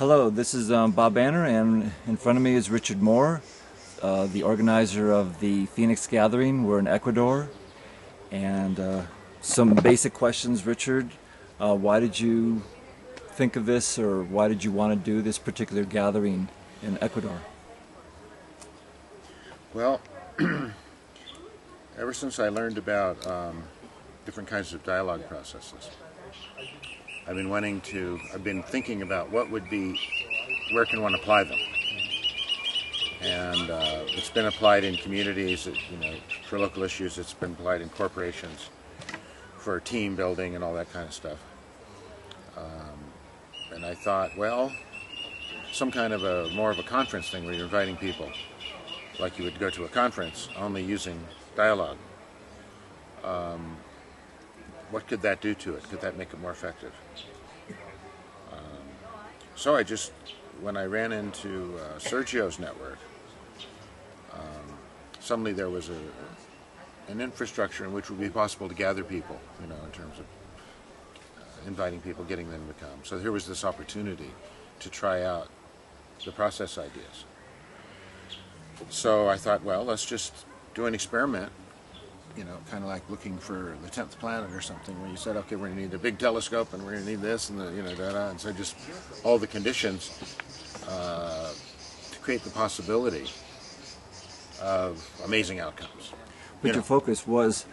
Hello, this is Bob Banner, and in front of me is Richard Moore, the organizer of the Phoenix Gathering. We're in Ecuador, and some basic questions, Richard. Why did you think of this, or why did you want to do this particular gathering in Ecuador? Well, ever since I learned about different kinds of dialogue processes, I've been thinking about what would be, where can one apply them? And it's been applied in communities, for local issues. It's been applied in corporations for team building and all that kind of stuff. And I thought, well, some kind of more of a conference thing where you're inviting people, like you would go to a conference, only using dialogue. What could that do to it? Could that make it more effective? So when I ran into Sergio's network, suddenly there was an infrastructure in which it would be possible to gather people, in terms of inviting people, getting them to come. So here was this opportunity to try out the process ideas. So I thought, well, let's just do an experiment, kind of like looking for the 10th planet or something, where you said, okay, we're going to need a big telescope, and we're going to need this, and and so just all the conditions to create the possibility of amazing outcomes. But your focus was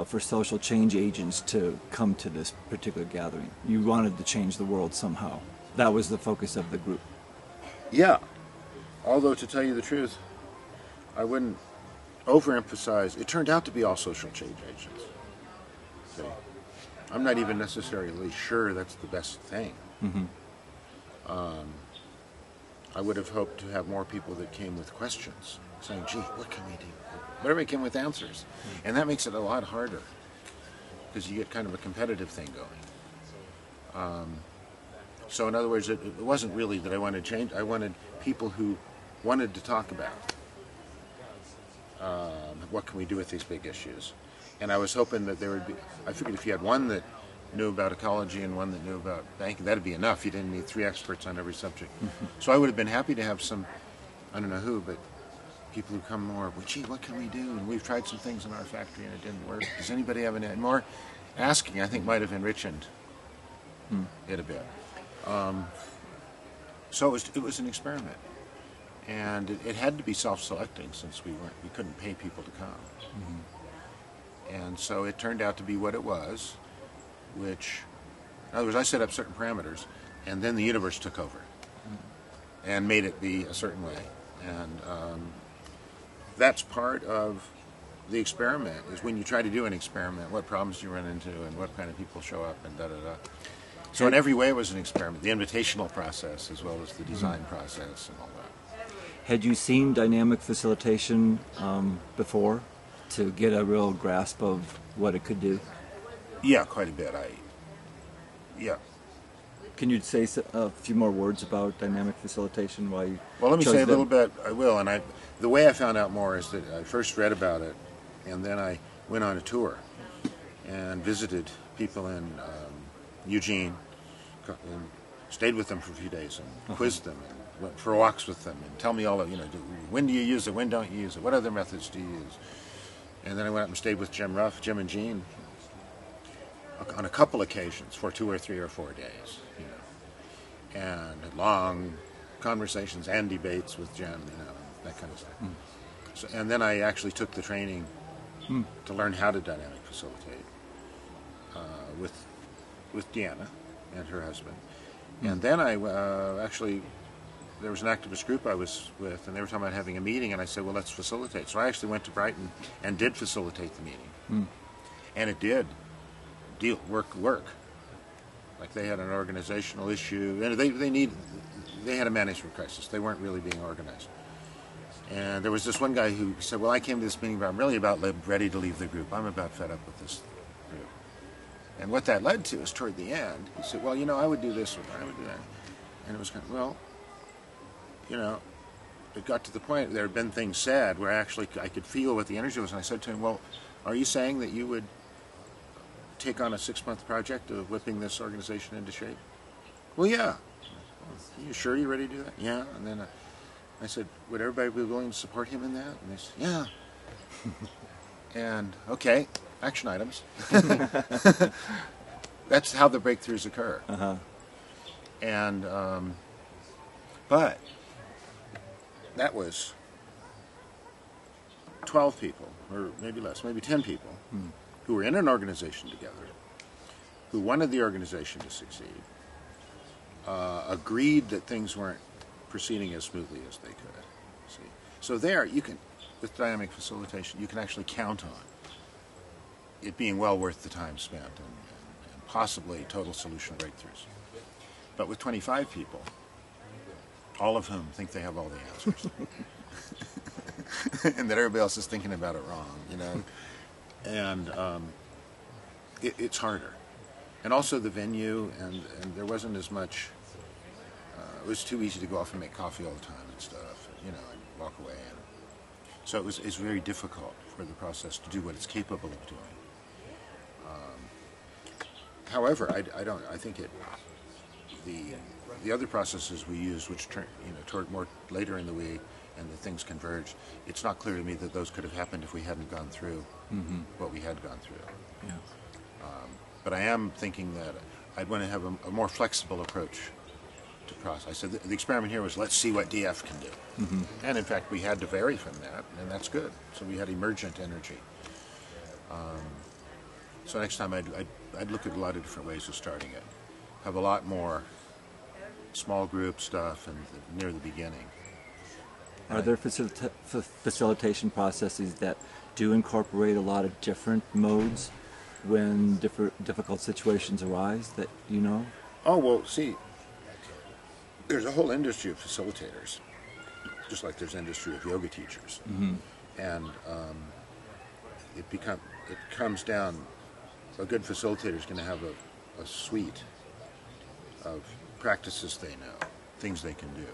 for social change agents to come to this particular gathering. You wanted to change the world somehow. That was the focus of the group. Yeah, although to tell you the truth, I wouldn't overemphasize. It turned out to be all social change agents. Okay. I'm not even necessarily sure that's the best thing. Mm-hmm. I would have hoped to have more people that came with questions, saying, gee, what can we do? But everybody came with answers. And that makes it a lot harder, because you get kind of a competitive thing going. So in other words, it wasn't really that I wanted change. I wanted people who wanted to talk about what can we do with these big issues. And I was hoping that there would be, I figured if you had one that knew about ecology and one that knew about banking, that'd be enough. You didn't need 3 experts on every subject. Mm-hmm. So I would have been happy to have some, I don't know who, but people who come more, well, gee, what can we do? And we've tried some things in our factory and it didn't work. Does anybody have any more? Asking, I think, might have enriched it a bit. So it was an experiment. And it had to be self-selecting, since we couldn't pay people to come. Mm-hmm. And so it turned out to be what it was, which, in other words, I set up certain parameters, and then the universe took over and made it be a certain way. And that's part of the experiment, is when you try to do an experiment, what problems do you run into and what kind of people show up and da-da-da. So in every way it was an experiment, the invitational process as well as the design process and all that. Had you seen dynamic facilitation before to get a real grasp of what it could do? Yeah, quite a bit. Yeah. Can you say a few more words about dynamic facilitation? Why you Well, let me chose say a little them? bit. I will. And the way I found out more is that I first read about it, and then I went on a tour and visited people in Eugene, and stayed with them for a few days and quizzed them and went for walks with them and tell me all of, when do you use it, when don't you use it, what other methods do you use? And then I went up and stayed with Jim and Jean on a couple occasions for 2 or 3 or 4 days, and had long conversations and debates with Jim, that kind of stuff. So, and then I actually took the training to learn how to dynamic facilitate with Deanna and her husband. And then I there was an activist group I was with, and they were talking about having a meeting, and I said, well, let's facilitate. So I actually went to Brighton and did facilitate the meeting. And it did work. Like they had an organizational issue, and they had a management crisis. They weren't really being organized. And there was this one guy who said, well, I came to this meeting, but I'm really about ready to leave the group. I'm about fed up with this group. And what that led to is toward the end, he said, well, I would do this or I would do that. And it was kind of, well, it got to the point there had been things said where actually I could feel what the energy was. And I said to him, well, are you saying that you would take on a 6-month project of whipping this organization into shape? Well, yeah. Are you sure you're ready to do that? Yeah. And then I said, would everybody be willing to support him in that? And they said, yeah. And okay, action items. That's how the breakthroughs occur. Uh-huh. And but that was 12 people, or maybe less, maybe 10 people, who were in an organization together, who wanted the organization to succeed, agreed that things weren't proceeding as smoothly as they could. See, so there you can, with dynamic facilitation, you can actually count on it being well worth the time spent and possibly total solution breakthroughs. But with 25 people, all of whom think they have all the answers, and that everybody else is thinking about it wrong, you know, and it's harder. And also the venue, and there wasn't as much, it was too easy to go off and make coffee all the time and stuff, you know, and walk away. And so it's very difficult for the process to do what it's capable of doing. However, I think the other processes we use, which toward more later in the week, and the things converged, it's not clear to me that those could have happened if we hadn't gone through what we had gone through. Yeah. But I am thinking that I'd want to have a more flexible approach to process. I said the experiment here was, let's see what DF can do. And in fact, we had to vary from that, and that's good. So we had emergent energy. So next time I'd look at a lot of different ways of starting it. Have a lot more small group stuff and near the beginning. Are there facilitation processes that do incorporate a lot of different modes when difficult situations arise that you know? Oh, well, see, there's a whole industry of facilitators, just like there's an industry of yoga teachers. And it comes down, a good facilitator is going to have a suite of practices they know, things they can do.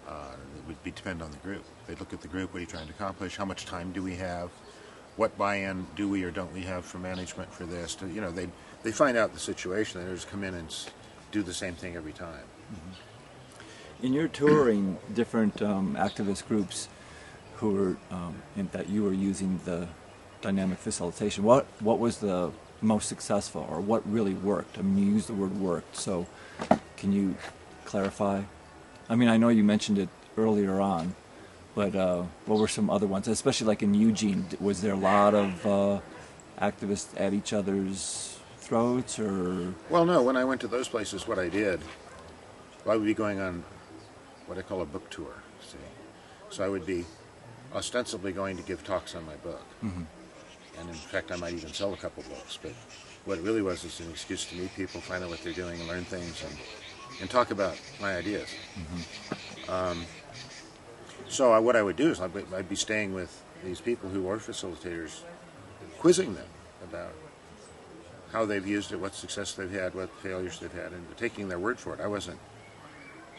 It would depend on the group. They'd look at the group, what are you trying to accomplish, how much time do we have, what buy-in do we or don't we have from management for this. They find out the situation, they just come in and do the same thing every time. In your touring different activist groups who were, that you were using the dynamic facilitation, what was the most successful, or what really worked? I mean, you used the word worked, so can you clarify? I mean, I know you mentioned it earlier on, but what were some other ones? Especially like in Eugene, was there a lot of activists at each other's throats, or? Well, no. When I went to those places, what I did, I would be going on what I call a book tour. See, so I would be ostensibly going to give talks on my book, and in fact, I might even sell a couple books. But what it really was is an excuse to meet people, find out what they're doing, and learn things, and talk about my ideas. So what I would do is I'd be staying with these people who are facilitators, quizzing them about how they've used it, what success they've had, what failures they've had, and taking their word for it. I wasn't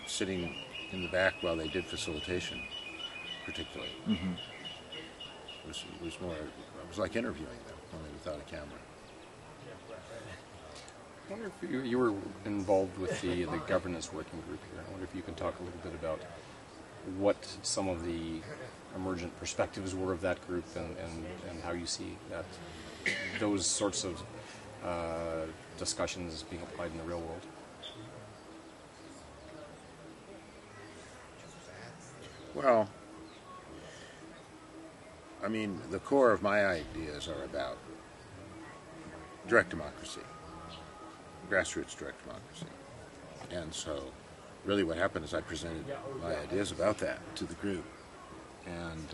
sitting in the back while they did facilitation, particularly. It was more, it was like interviewing them, only without a camera. I wonder if you were involved with the governance working group here. I wonder if you can talk a little bit about what some of the emergent perspectives were of that group, and how you see that those sorts of discussions being applied in the real world. Well, I mean, the core of my ideas are about direct democracy, grassroots direct democracy. And so really what happened is I presented my ideas about that to the group. And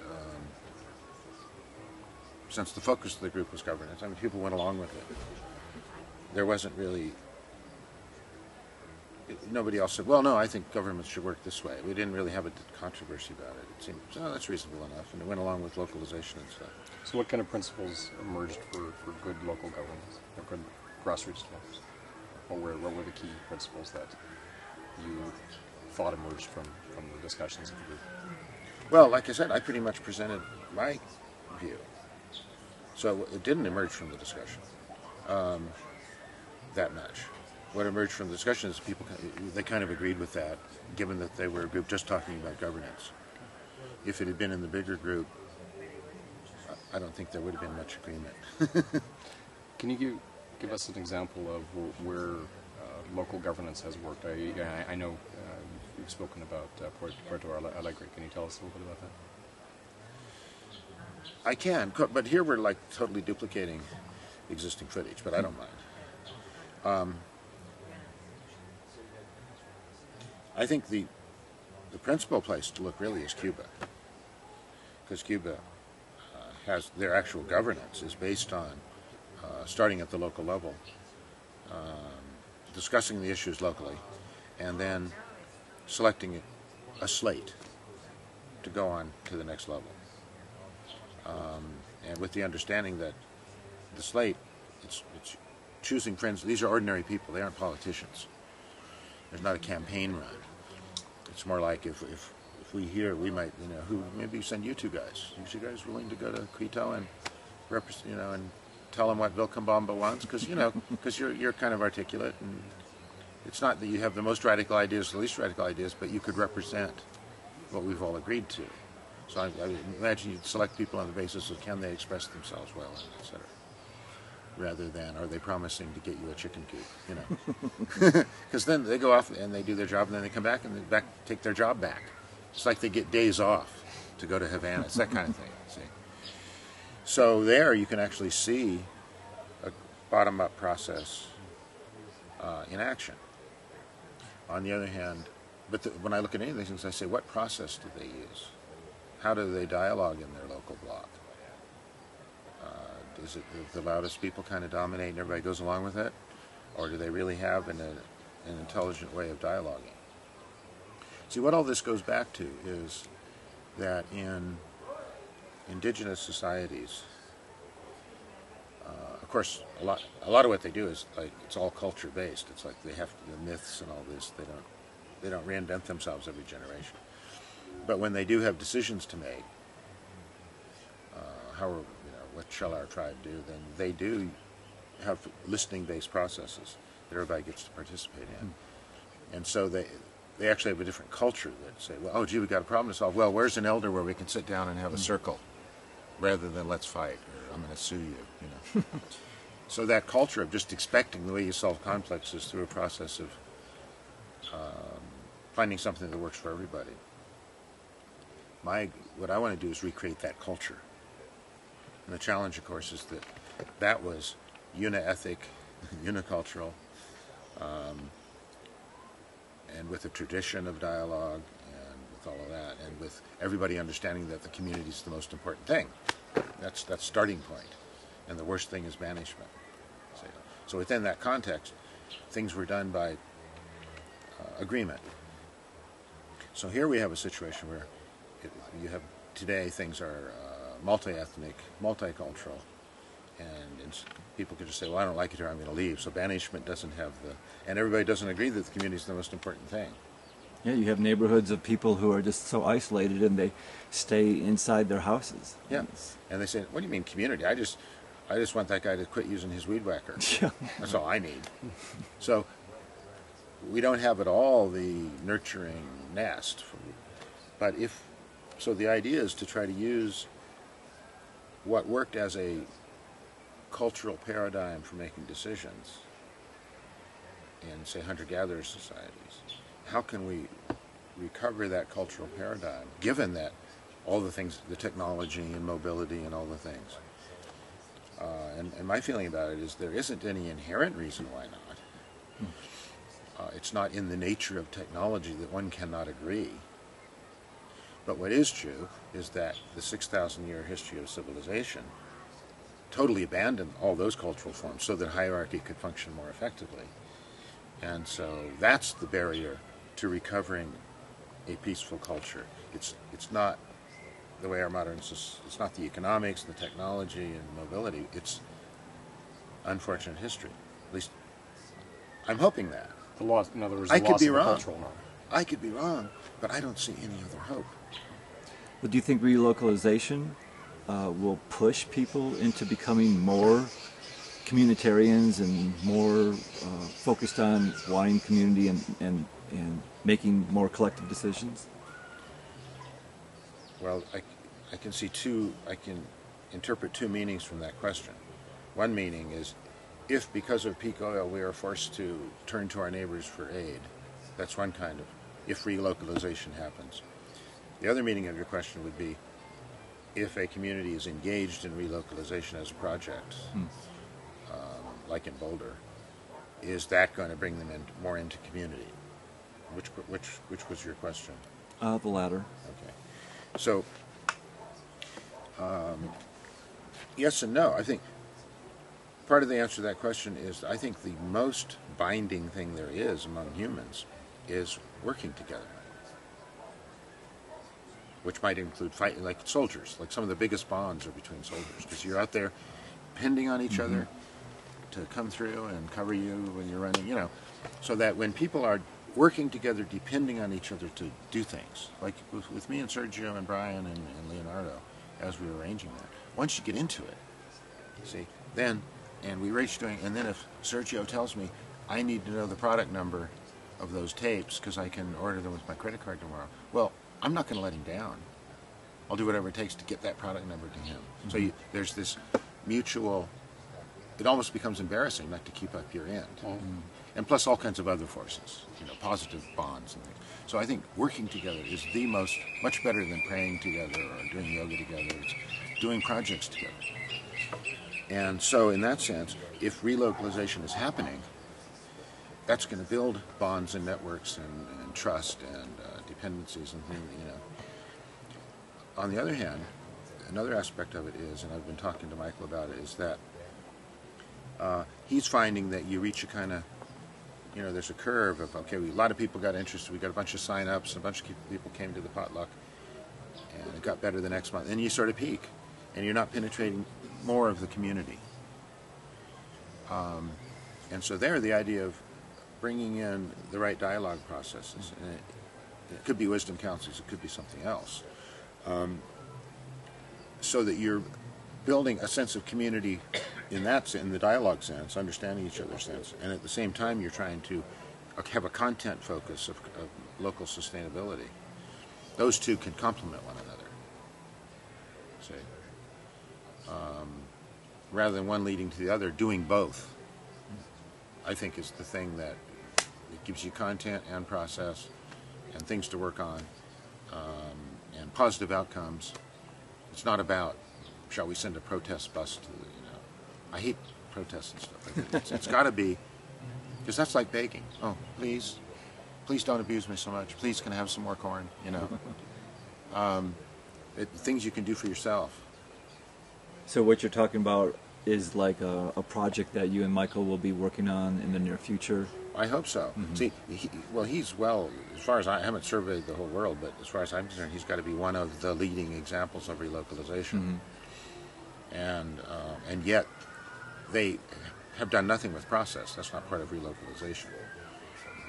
since the focus of the group was governance, I mean, people went along with it. There wasn't really, nobody else said, well, no, I think governments should work this way. We didn't really have a controversy about it. It seemed, oh, that's reasonable enough. And it went along with localization and stuff. So what kind of principles emerged for good local governance, or good grassroots democracy? What were the key principles that you thought emerged from the discussions of the group? Well, like I said, I pretty much presented my view. So it didn't emerge from the discussion that much. what emerged from the discussion is they kind of agreed with that, given that they were a group just talking about governance. If it had been in the bigger group, I don't think there would have been much agreement. Can you give us an example of where local governance has worked? I know you've spoken about Puerto Alegre. Can you tell us a little bit about that? I can, but here we're like totally duplicating existing footage, but I don't mind. I think the principal place to look really is Cuba, because Cuba has their actual governance is based on starting at the local level, discussing the issues locally, and then selecting a slate to go on to the next level. And with the understanding that the slate, it's choosing friends. These are ordinary people. They aren't politicians. There's not a campaign run. It's more like if we hear, we might, who maybe send you two guys. Are you guys willing to go to Quito and represent, and tell them what Vilcabamba wants? Because you're kind of articulate, and it's not that you have the most radical ideas, the least radical ideas, but you could represent what we've all agreed to. So I imagine you'd select people on the basis of can they express themselves well, et cetera, rather than are they promising to get you a chicken coop, Because then they go off and they do their job, and then they come back and they take their job back. It's like they get days off to go to Havana. It's that kind of thing, see. So there you can actually see a bottom-up process in action. On the other hand, when I look at any of these things, I say, what process do they use? How do they dialogue in their local bloc? Is it the loudest people kind of dominate and everybody goes along with it? Or do they really have an intelligent way of dialoguing? See, what all this goes back to is that in indigenous societies, of course, a lot of what they do is like it's all culture based. It's like they have the myths and all this. They don't reinvent themselves every generation. But when they do have decisions to make, what shall our tribe do? Then they do have listening-based processes that everybody gets to participate in, and so they actually have a different culture that say, well, oh gee, we got a problem to solve. Well, where's an elder where we can sit down and have a circle, rather than let's fight or I'm going to sue you, So that culture of just expecting the way you solve conflicts is through a process of finding something that works for everybody. What I want to do is recreate that culture. And the challenge, of course, is that was una-ethic, unicultural, and with a tradition of dialogue, and with all of that, and with everybody understanding that the community is the most important thing. That's starting point. And the worst thing is banishment. So within that context, things were done by agreement. So here we have a situation where you have today things are multi-ethnic, multicultural, and people could just say, well, I don't like it here, I'm going to leave. So banishment doesn't have and everybody doesn't agree that the community is the most important thing. Yeah, you have neighborhoods of people who are just so isolated and they stay inside their houses. Yeah, and they say, what do you mean community? I just want that guy to quit using his weed whacker. Yeah. That's all I need. So we don't have at all the nurturing nest. So the idea is to try to use what worked as a cultural paradigm for making decisions in, say, hunter-gatherer societies. How can we recover that cultural paradigm, given that all the things, the technology and mobility and all the things? And my feeling about it is there isn't any inherent reason why not. It's not in the nature of technology that one cannot agree. But what is true is that the 6,000-year history of civilization totally abandoned all those cultural forms so that hierarchy could function more effectively. And so that's the barrier to recovering a peaceful culture. It's not the way our modern, it's not the economics, the technology, and mobility. It's unfortunate history. At least I'm hoping that. The loss, in other words, the I could loss be of the wrong. cultural norm. I could be wrong, but I don't see any other hope. But do you think relocalization will push people into becoming more communitarians and more focused on wanting community and making more collective decisions? Well, I can interpret two meanings from that question. One meaning is, if because of peak oil we are forced to turn to our neighbors for aid, that's one kind of, if relocalization happens. The other meaning of your question would be, if a community is engaged in relocalization as a project, like in Boulder, is that going to bring them more into community? Which was your question? The latter. Okay. So, yes and no. I think part of the answer to that question is, I think the most binding thing there is among humans is working together, which might include fighting, like soldiers. Like some of the biggest bonds are between soldiers, because you're out there depending on each other to come through and cover you when you're running, you know, so that when people are working together, depending on each other to do things, like with me and Sergio and Brian and Leonardo, as we were arranging that. Once you get into it, see, then, and we reach doing, and then if Sergio tells me, I need to know the product number of those tapes because I can order them with my credit card tomorrow, well, I'm not going to let him down. I'll do whatever it takes to get that product number to him. So there's this mutual, it almost becomes embarrassing not to keep up your end. And plus all kinds of other forces, you know, positive bonds and things. So I think working together is the much better than praying together or doing yoga together. It's doing projects together. And so in that sense, if relocalization is happening, that's going to build bonds and networks and trust and dependencies and things, you know. On the other hand, another aspect of it is, and I've been talking to Michael about it, is that he's finding that you reach a kind of, you know, there's a curve of, okay, a lot of people got interested, we got a bunch of sign-ups, a bunch of people came to the potluck, and it got better the next month. And you sort of peak, and you're not penetrating more of the community. And so there, the idea of bringing in the right dialogue processes, and it could be wisdom councils, it could be something else, so that you're building a sense of community in the dialogue sense, understanding each other's sense, and at the same time you're trying to have a content focus of local sustainability. Those two can complement one another. See, rather than one leading to the other, doing both, I think is the thing that it gives you content and process and things to work on, and positive outcomes. It's not about, shall we send a protest bus to the, you know, I hate protests and stuff. I think it's got to be, because that's like baking. Oh, please don't abuse me so much. Please, can I have some more corn? You know, things you can do for yourself. So what you're talking about is like a project that you and Michael will be working on in the near future? I hope so. See, he's as far as I haven't surveyed the whole world, but as far as I'm concerned, he's got to be one of the leading examples of relocalization. And yet they have done nothing with process. That's not part of relocalization,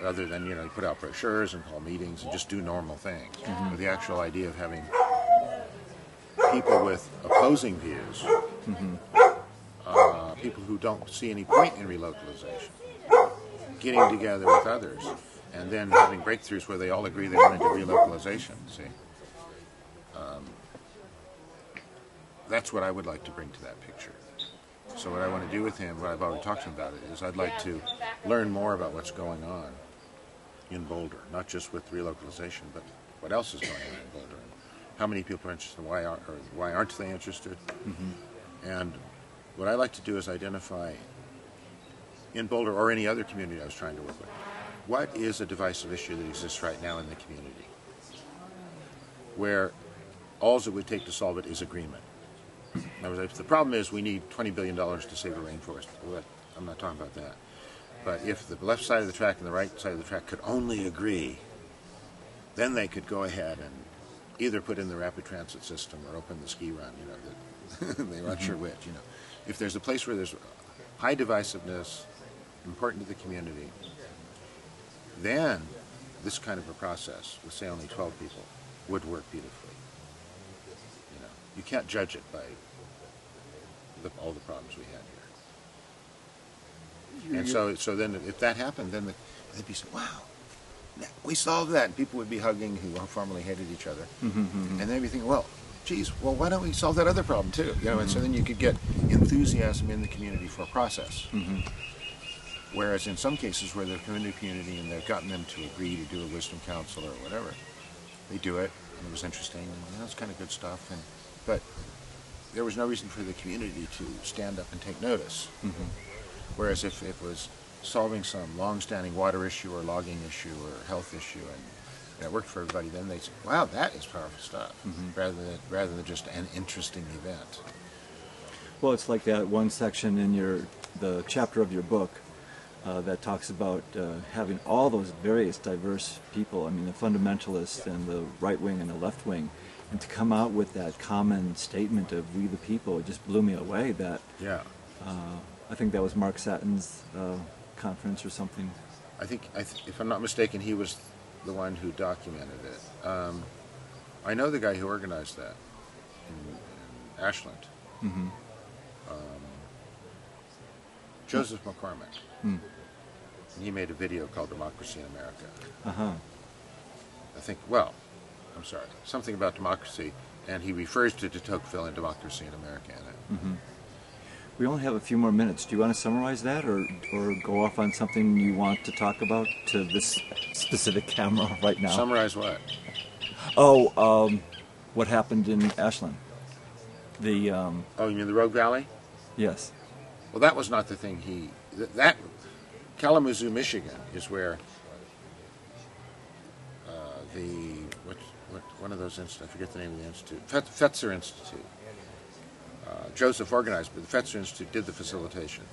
other than, you know, put out brochures and call meetings and just do normal things. But the actual idea of having people with opposing views, people who don't see any point in relocalization, getting together with others, and then having breakthroughs where they all agree they want to do relocalization. See, that's what I would like to bring to that picture. So what I want to do with him, what I've already talked to him about it, is I'd like to learn more about what's going on in Boulder, not just with relocalization, but what else is going on in Boulder, and how many people are interested, why aren't they interested, and what I like to do is identify in Boulder or any other community I was trying to work with, what is a divisive issue that exists right now in the community, where all it would take to solve it is agreement. In other words, if the problem is we need $20 billion to save a rainforest, well, I'm not talking about that. But if the left side of the track and the right side of the track could only agree, then they could go ahead and either put in the rapid transit system or open the ski run, you know, they're not sure which, you know. If there's a place where there's high divisiveness, important to the community, then this kind of a process with, say, only 12 people would work beautifully. You know, you can't judge it by all the problems we had here. And so then if that happened, then they'd be saying, wow, we solved that. And people would be hugging who formerly hated each other. And they'd be thinking, well, geez, well, why don't we solve that other problem too? You know, and so then you could get enthusiasm in the community for a process. Whereas in some cases where they've come into a community and they've gotten them to agree to do a wisdom council or whatever, they do it, and it was interesting, and that's kind of good stuff. But there was no reason for the community to stand up and take notice. Whereas if it was solving some long-standing water issue or logging issue or health issue, and it worked for everybody, then they say, wow, that is powerful stuff, rather than just an interesting event. Well, it's like that one section in the chapter of your book that talks about having all those various diverse people. I mean, the fundamentalists and the right wing and the left wing, and to come out with that common statement of "we the people," it just blew me away. That I think that was Mark Satin's conference or something. I think, if I'm not mistaken, he was the one who documented it. I know the guy who organized that in Ashland. Joseph McCormick. He made a video called "Democracy in America." I think, well, I'm sorry, something about democracy, and he refers to de Tocqueville and Democracy in America in it. We only have a few more minutes. Do you want to summarize that, or go off on something you want to talk about to this specific camera right now? Summarize what? Oh, what happened in Ashland? The Oh, you mean the Rogue Valley? yes. Well, that was not the thing that Kalamazoo, Michigan, is where one of those institutes, I forget the name of the institute, Fetzer Institute. Joseph organized, but the Fetzer Institute did the facilitation,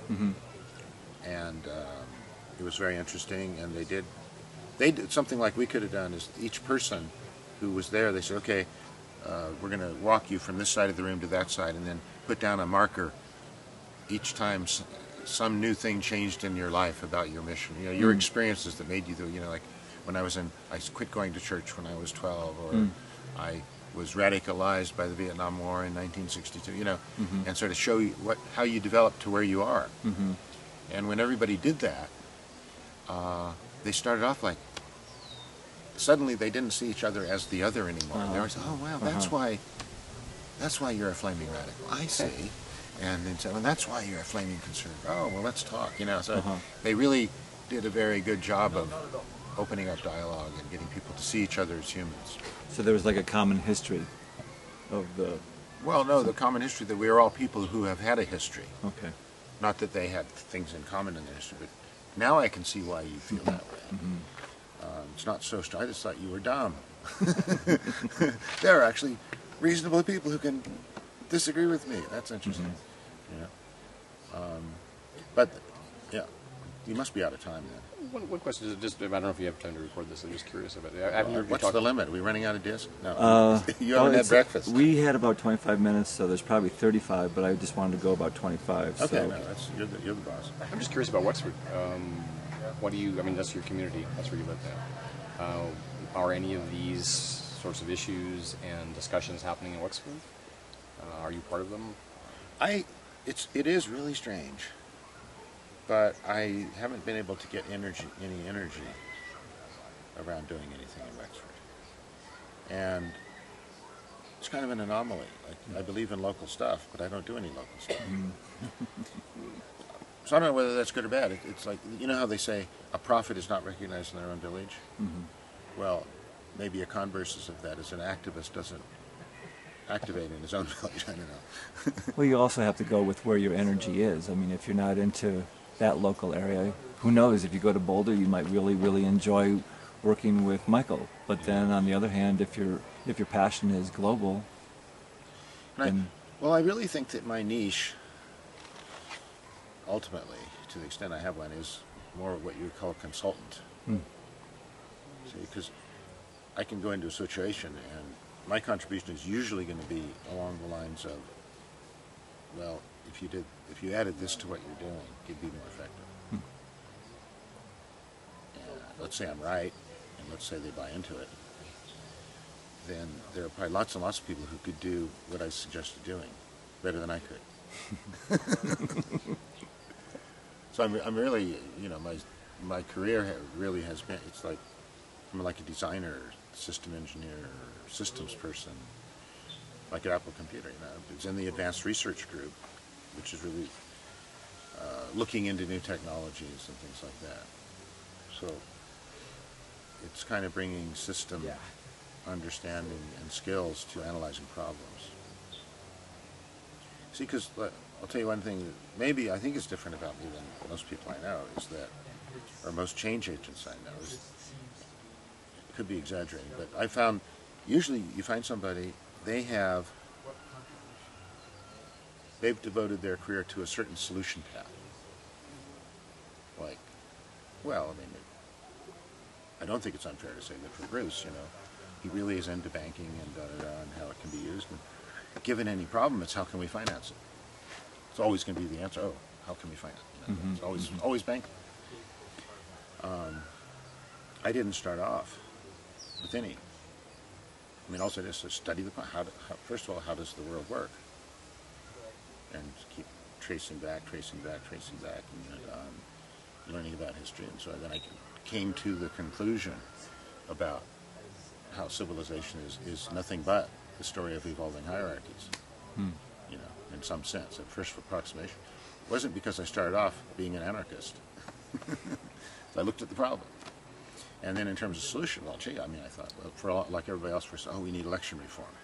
and it was very interesting. And they did something like we could have done. Is each person who was there, they said, okay, we're going to walk you from this side of the room to that side, and then put down a marker each time some new thing changed in your life about your mission. You know, your experiences that made you, like when I quit going to church when I was 12, or I was radicalized by the Vietnam War in 1962. You know, and sort of show you how you developed to where you are. And when everybody did that, they started off like, suddenly they didn't see each other as the other anymore. They were saying, oh wow, that's why you're a flaming radical. I see. And then said, well, that's why you're a flaming conservative. Oh, well, let's talk. You know, so they really did a very good job of opening up dialogue and getting people to see each other as humans. So there was like a common history of the... Well, no, the common history that we are all people who have had a history. Okay. Not that they had things in common in their history, but now I can see why you feel that way. It's not so strong. I just thought you were dumb. There are actually reasonable people who can disagree with me. That's interesting. But yeah, you must be out of time then. One question is just, I don't know if you have time to record this. I'm just curious about it. I haven't heard you What's talk. the limit? Are we running out of disc? No. You haven't had breakfast. We had about 25 minutes, so there's probably 35, but I just wanted to go about 25. Okay, so. no, you're the boss. I'm just curious about Wexford. What do you? I mean, that's your community. That's where you live now. Are any of these sorts of issues and discussions happening in Wexford? Are you part of them? It is really strange, but I haven't been able to get any energy around doing anything in Wexford, and it's kind of an anomaly. Like, I believe in local stuff, but I don't do any local stuff. So I don't know whether that's good or bad. It's like, you know how they say a prophet is not recognized in their own village? Well, maybe a converse of that is an activist doesn't activate in his own village. I don't know. Well, you also have to go with where your energy is. I mean, if you're not into that local area, who knows? If you go to Boulder, you might really, really enjoy working with Michael. But then, on the other hand, if your passion is global, I really think that my niche, ultimately, to the extent I have one, is more what you would call a consultant. See, because I can go into a situation and my contribution is usually going to be along the lines of, well, if you added this to what you're doing, it'd be more effective. And let's say I'm right, and let's say they buy into it, then there are probably lots and lots of people who could do what I suggested doing better than I could. So I'm really, you know, my career really has been, it's like, I'm like a designer, system engineer, systems person, like at Apple Computer, you know. It's in the advanced research group, which is really looking into new technologies and things like that. So it's kind of bringing system understanding and skills to analyzing problems. See, because I'll tell you one thing that maybe I think is different about me than most people I know is that, or most change agents I know, is, it could be exaggerating, but I found usually you find somebody, they've devoted their career to a certain solution path. Like, well, I mean, I don't think it's unfair to say that for Bruce, you know, he really is into banking and how it can be used. And given any problem, it's how can we finance it? It's always going to be the answer. Oh, how can we finance it? You know, it's always banking. I didn't start off with any. I mean, also just to study the first of all, how does the world work, and keep tracing back, and learning about history. And so then I came to the conclusion about how civilization is nothing but the story of evolving hierarchies. You know, in some sense, at first approximation. It wasn't because I started off being an anarchist. I looked at the problem. And then in terms of solution, well, gee, I mean, I thought, well, like everybody else, we need election reform.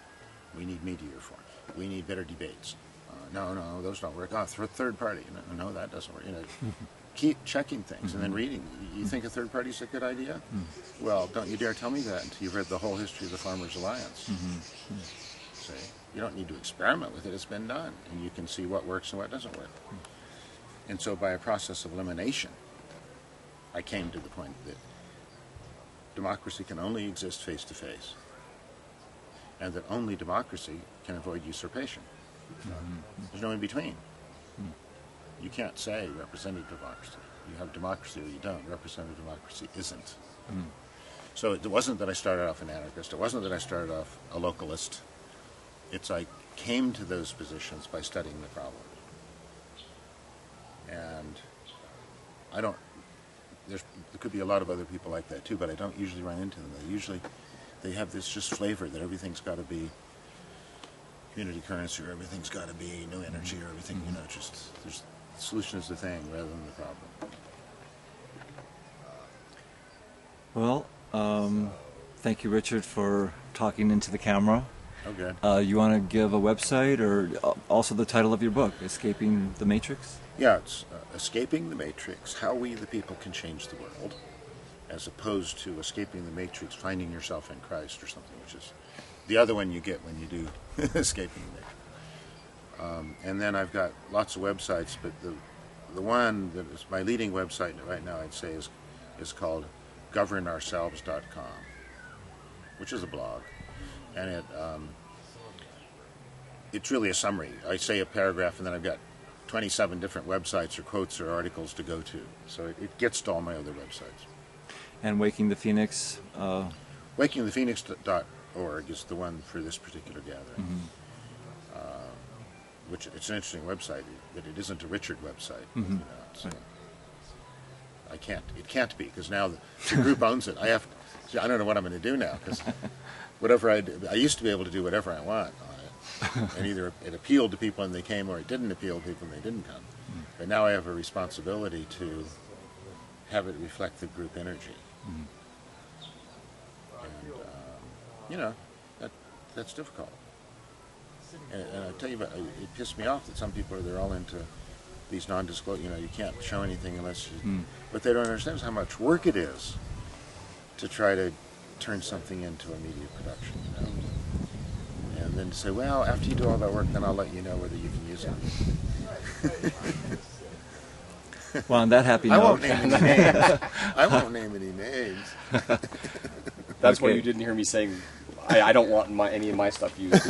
We need media reform. We need better debates. No, those don't work. Oh, third party. No, that doesn't work. You know, keep checking things and then reading. You think a third party is a good idea? Well, don't you dare tell me that until you've read the whole history of the Farmers Alliance. See, you don't need to experiment with it. It's been done, and you can see what works and what doesn't work. And so, by a process of elimination, I came to the point that democracy can only exist face to face, and that only democracy can avoid usurpation. There's no in between. You can't say representative democracy. You have democracy or you don't. Representative democracy isn't. So it wasn't that I started off an anarchist. It wasn't that I started off a localist. It's I came to those positions by studying the problem. And I don't, there could be a lot of other people like that too, but I don't usually run into them. They have this just flavor that everything's got to be community currency, or everything's got to be new energy, or everything, you know, just, the solution is the thing rather than the problem. Well, thank you, Richard, for talking into the camera. Okay. You want to give a website or also the title of your book, Escaping the Matrix? Yeah, it's Escaping the Matrix, How We the People Can Change the World, as opposed to Escaping the Matrix, Finding Yourself in Christ, or something, which is the other one you get when you do Escaping the Matrix. And then I've got lots of websites, but the one that is my leading website right now, I'd say, is called governourselves.com, which is a blog. And it's really a summary. I say a paragraph, and then I've got 27 different websites or quotes or articles to go to. So it gets to all my other websites. And Waking the Phoenix? WakingThePhoenix.org is the one for this particular gathering. Which it's an interesting website, but it isn't a Richard website. You know, so it can't be, because now the group owns it. I don't know what I'm going to do now, because whatever I do, I used to be able to do whatever I want on it. And either it appealed to people and they came, or it didn't appeal to people and they didn't come. But now I have a responsibility to have it reflect the group energy. And, you know, that's difficult. And I tell you what, it pissed me off that some people they're all into these non-disclosure, you know, you can't show anything unless you, what they don't understand is how much work it is to try to turn something into a media production, you know. And then to say, well, after you do all that work, then I'll let you know whether you can use it. Well, on that happy note. I won't name any names. I won't name any names. That's why you didn't hear me saying, I don't want any of my stuff used.